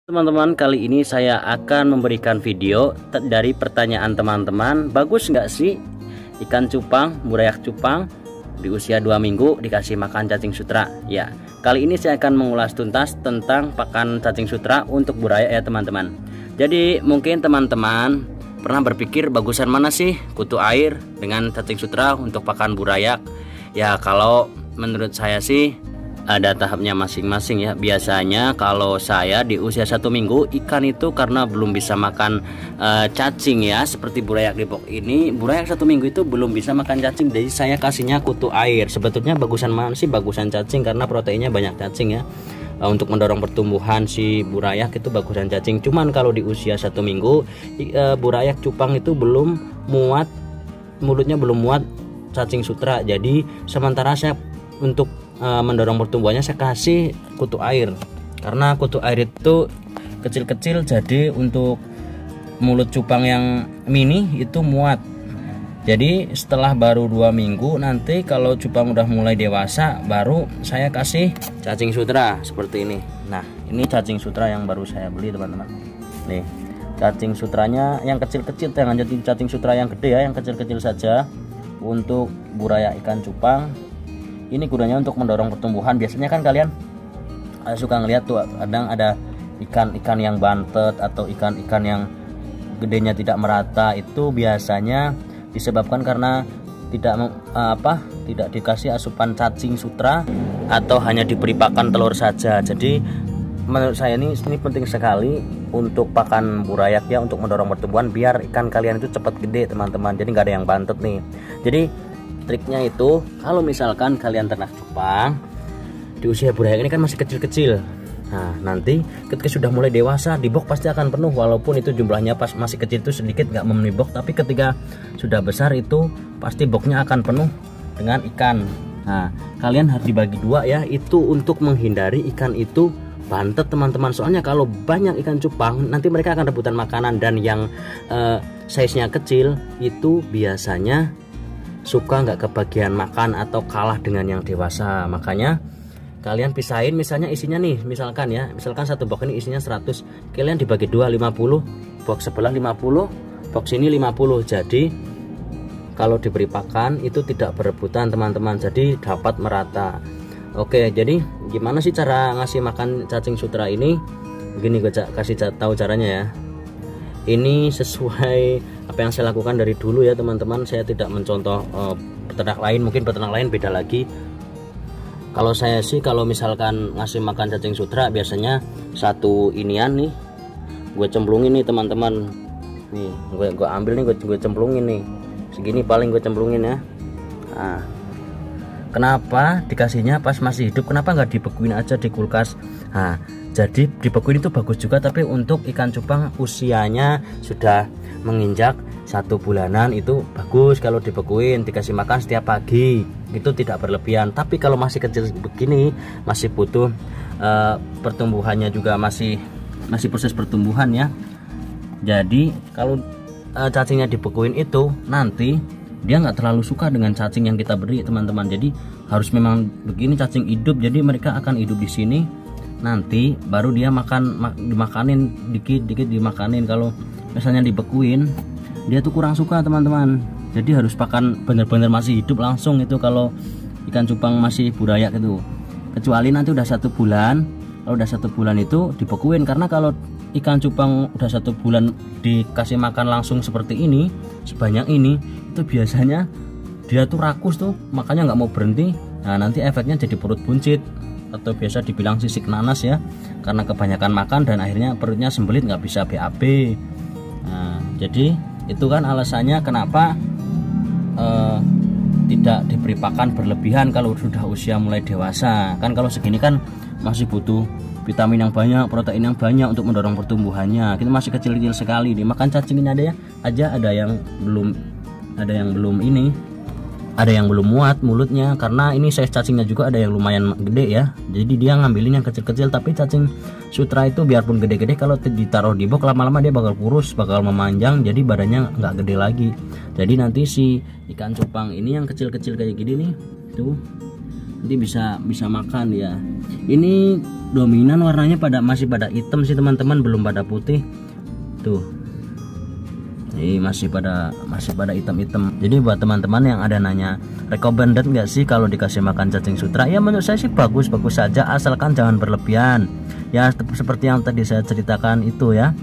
Teman-teman, kali ini saya akan memberikan video dari pertanyaan teman-teman. Bagus nggak sih ikan cupang, burayak cupang di usia 2 minggu dikasih makan cacing sutra? Ya, kali ini saya akan mengulas tuntas tentang pakan cacing sutra untuk burayak ya teman-teman. Jadi mungkin teman-teman pernah berpikir bagusan mana sih kutu air dengan cacing sutra untuk pakan burayak? Ya, kalau menurut saya sih ada tahapnya masing-masing ya. Biasanya kalau saya di usia 1 minggu ikan itu karena belum bisa makan cacing ya, seperti burayak Depok ini, burayak 1 minggu itu belum bisa makan cacing, jadi saya kasihnya kutu air. Sebetulnya bagusan mana sih? Bagusan cacing karena proteinnya banyak cacing ya. Untuk mendorong pertumbuhan si burayak itu bagusan cacing. Cuman kalau di usia 1 minggu burayak cupang itu belum muat, mulutnya belum muat cacing sutra. Jadi sementara saya untuk mendorong pertumbuhannya saya kasih kutu air, karena kutu air itu kecil-kecil, jadi untuk mulut cupang yang mini itu muat. Jadi setelah baru 2 minggu nanti kalau cupang udah mulai dewasa baru saya kasih cacing sutra seperti ini. Nah, ini cacing sutra yang baru saya beli teman-teman. Nih cacing sutranya yang kecil-kecil, jangan jadi cacing sutra yang gede ya, yang kecil-kecil saja untuk burayak ikan cupang. Ini gunanya untuk mendorong pertumbuhan. Biasanya kan kalian suka ngeliat tuh kadang ada ikan-ikan yang bantet atau ikan-ikan yang gedenya tidak merata. Itu biasanya disebabkan karena tidak dikasih asupan cacing sutra atau hanya diberi pakan telur saja. Jadi menurut saya ini penting sekali untuk pakan burayak ya, untuk mendorong pertumbuhan biar ikan kalian itu cepat gede teman-teman. Jadi nggak ada yang bantet nih. Jadi triknya itu kalau misalkan kalian ternak cupang di usia burayak ini kan masih kecil-kecil. Nah, nanti ketika sudah mulai dewasa di box pasti akan penuh, walaupun itu jumlahnya pas masih kecil itu sedikit nggak memenuhi box, tapi ketika sudah besar itu pasti boxnya akan penuh dengan ikan. Nah, kalian harus dibagi dua ya, itu untuk menghindari ikan itu bantet teman-teman. Soalnya kalau banyak ikan cupang nanti mereka akan rebutan makanan, dan yang size-nya kecil itu biasanya suka nggak kebagian makan atau kalah dengan yang dewasa. Makanya kalian pisahin, misalnya isinya nih, misalkan satu box ini isinya 100, kalian dibagi 2, 50, box sebelah 50, box ini 50. Jadi kalau diberi pakan itu tidak berebutan teman-teman, jadi dapat merata. Oke, jadi gimana sih cara ngasih makan cacing sutra ini? Begini, gue kasih tahu caranya ya. Ini sesuai apa yang saya lakukan dari dulu ya teman-teman. Saya tidak mencontoh peternak lain, mungkin peternak lain beda lagi. Kalau saya sih kalau misalkan ngasih makan cacing sutra biasanya satu inian nih gue cemplungin nih teman-teman. Nih gue ambil nih, gue cemplungin nih segini, paling gue cemplungin ya. Nah, kenapa dikasihnya pas masih hidup? Kenapa nggak dibekuin aja di kulkas? Nah, jadi dibekuin itu bagus juga, tapi untuk ikan cupang usianya sudah menginjak 1 bulanan itu bagus kalau dibekuin, dikasih makan setiap pagi, itu tidak berlebihan. Tapi kalau masih kecil begini, masih butuh pertumbuhannya juga masih proses pertumbuhan ya. Jadi kalau cacingnya dibekuin itu nanti dia nggak terlalu suka dengan cacing yang kita beri teman-teman. Jadi harus memang begini cacing hidup, jadi mereka akan hidup di sini. Nanti baru dia dimakanin dikit-dikit dimakanin. Kalau misalnya dibekuin dia tuh kurang suka teman-teman. Jadi harus pakan bener-bener masih hidup langsung itu kalau ikan cupang masih burayak itu. Kecuali nanti udah 1 bulan. Kalau udah 1 bulan itu dibekuin, karena kalau ikan cupang udah 1 bulan dikasih makan langsung seperti ini, sebanyak ini, itu biasanya dia tuh rakus tuh, makanya nggak mau berhenti. Nah, nanti efeknya jadi perut buncit atau biasa dibilang sisik nanas ya, karena kebanyakan makan dan akhirnya perutnya sembelit, nggak bisa BAB. Nah, jadi itu kan alasannya kenapa tidak diberi pakan berlebihan kalau sudah usia mulai dewasa. Kan kalau segini kan masih butuh vitamin yang banyak, protein yang banyak untuk mendorong pertumbuhannya. Kita masih kecil-kecil sekali nih. Makan cacing ini ada yang belum ini, ada yang belum muat mulutnya, karena ini size cacingnya juga ada yang lumayan gede ya. Jadi dia ngambilin yang kecil-kecil, tapi cacing sutra itu biarpun gede-gede kalau ditaruh di box lama-lama dia bakal kurus, bakal memanjang, jadi badannya nggak gede lagi. Jadi nanti si ikan cupang ini yang kecil-kecil kayak gini nih tuh, nanti bisa makan ya. Ini dominan warnanya masih pada hitam sih teman-teman, belum pada putih tuh. Ini masih pada hitam-hitam. Jadi buat teman-teman yang ada nanya recommended nggak sih kalau dikasih makan cacing sutra, ya menurut saya sih bagus saja, asalkan jangan berlebihan ya, seperti yang tadi saya ceritakan itu ya,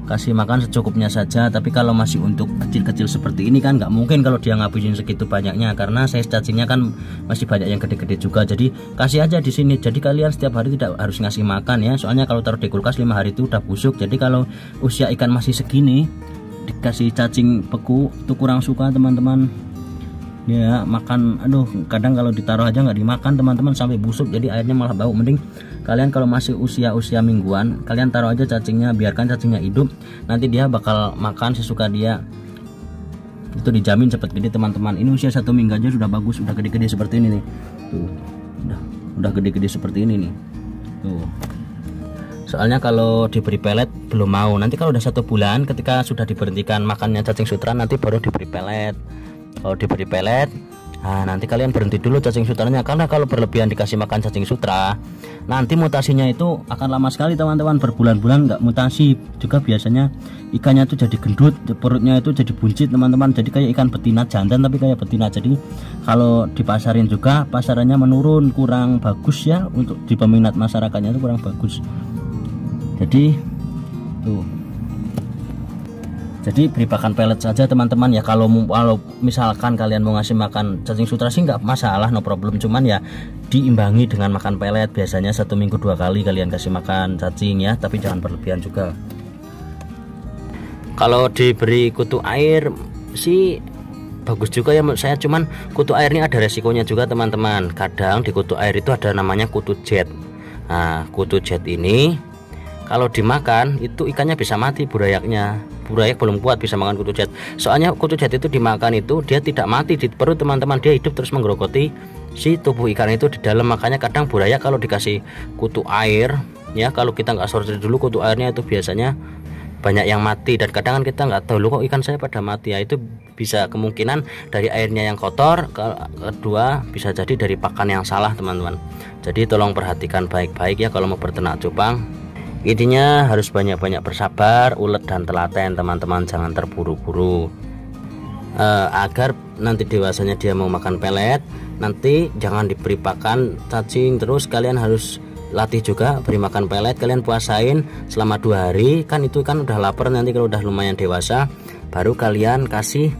kasih makan secukupnya saja. Tapi kalau masih untuk kecil-kecil seperti ini kan nggak mungkin kalau dia ngabisin segitu banyaknya, karena size cacingnya kan masih banyak yang gede-gede juga. Jadi kasih aja di sini. Jadi kalian setiap hari tidak harus ngasih makan ya, soalnya kalau taruh di kulkas 5 hari itu udah busuk. Jadi kalau usia ikan masih segini dikasih cacing beku itu kurang suka teman-teman ya, makan aduh, kadang kalau ditaruh aja nggak dimakan teman-teman sampai busuk, jadi airnya malah bau. Mending kalian kalau masih usia mingguan, kalian taruh aja cacingnya, biarkan cacingnya hidup, nanti dia bakal makan sesuka dia, itu dijamin cepat gede teman-teman. Ini usia 1 minggu aja sudah bagus, udah gede-gede seperti ini nih tuh, udah gede-gede seperti ini nih tuh. Soalnya kalau diberi pelet belum mau, nanti kalau udah 1 bulan ketika sudah diberhentikan makannya cacing sutra nanti baru diberi pelet. Kalau diberi pelet, nah nanti kalian berhenti dulu cacing sutranya, karena kalau berlebihan dikasih makan cacing sutra nanti mutasinya itu akan lama sekali teman-teman, berbulan-bulan nggak mutasi. Juga biasanya ikannya itu jadi gendut, perutnya itu jadi buncit teman-teman, jadi kayak ikan betina jantan tapi kayak betina. Jadi kalau dipasarin juga pasarannya menurun, kurang bagus ya, untuk di peminat masyarakatnya itu kurang bagus. Jadi tuh, jadi beri pakan pelet saja teman-teman ya. Kalau misalkan kalian mau ngasih makan cacing sutra sih nggak masalah, no problem. Cuman ya diimbangi dengan makan pelet, biasanya 1 minggu 2 kali kalian kasih makan cacing ya, tapi jangan berlebihan juga. Kalau diberi kutu air sih bagus juga ya menurut saya, cuman kutu air ini ada resikonya juga teman-teman. Kadang di kutu air itu ada namanya kutu jet. Nah kutu jet ini kalau dimakan itu ikannya bisa mati, burayaknya. Burayak belum kuat bisa makan kutu jet. Soalnya kutu jet itu dimakan itu dia tidak mati di perut teman-teman, dia hidup terus menggerogoti si tubuh ikan itu di dalam. Makanya kadang burayak kalau dikasih kutu air ya, kalau kita nggak sortir dulu kutu airnya itu biasanya banyak yang mati. Dan kadang kan kita nggak tahu, loh kok ikan saya pada mati ya. Itu bisa kemungkinan dari airnya yang kotor, kedua bisa jadi dari pakan yang salah teman-teman. Jadi tolong perhatikan baik-baik ya kalau mau berternak cupang. Intinya harus banyak-banyak bersabar, ulet dan telaten teman-teman, jangan terburu-buru. Agar nanti dewasanya dia mau makan pelet, nanti jangan diberi pakan cacing terus, kalian harus latih juga beri makan pelet. Kalian puasain selama 2 hari, kan itu kan udah lapar. Nanti kalau udah lumayan dewasa baru kalian kasih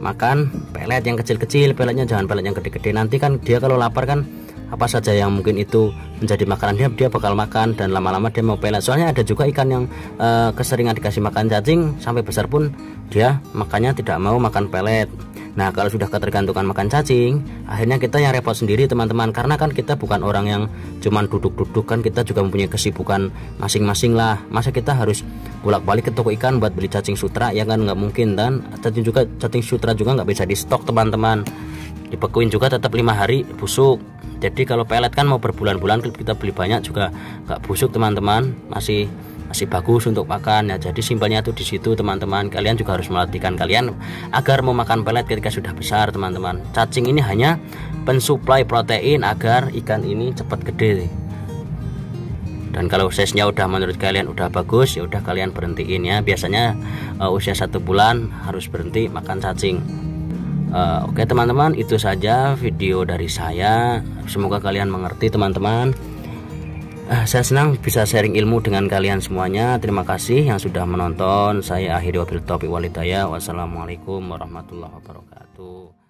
makan pelet yang kecil-kecil, peletnya jangan pelet yang gede-gede. Nanti kan dia kalau lapar kan apa saja yang mungkin itu menjadi makanan dia bakal makan, dan lama-lama dia mau pelet. Soalnya ada juga ikan yang keseringan dikasih makan cacing sampai besar pun dia makannya tidak mau makan pelet. Nah kalau sudah ketergantungan makan cacing, akhirnya kita yang repot sendiri teman-teman, karena kan kita bukan orang yang cuman duduk-duduk, kan kita juga mempunyai kesibukan masing-masing lah. Masa kita harus bolak-balik ke toko ikan buat beli cacing sutra, ya kan nggak mungkin. Dan cacing sutra juga nggak bisa di stok teman-teman, dibekuin juga tetap 5 hari busuk. Jadi kalau pelet kan mau berbulan-bulan kita beli banyak juga nggak busuk teman-teman, masih bagus untuk makan ya. Jadi simpelnya tuh di situ teman-teman. Kalian juga harus melatihkan kalian agar mau makan pelet ketika sudah besar teman-teman. Cacing ini hanya pensuplai protein agar ikan ini cepat gede. Dan kalau size-nya udah menurut kalian udah bagus, ya udah kalian berhentiin ya. Biasanya usia 1 bulan harus berhenti makan cacing. Oke teman-teman, itu saja video dari saya. Semoga kalian mengerti teman-teman. Saya senang bisa sharing ilmu dengan kalian semuanya. Terima kasih yang sudah menonton. Saya akhiri wabillahi taufiq wal hidayah. Wassalamualaikum warahmatullahi wabarakatuh.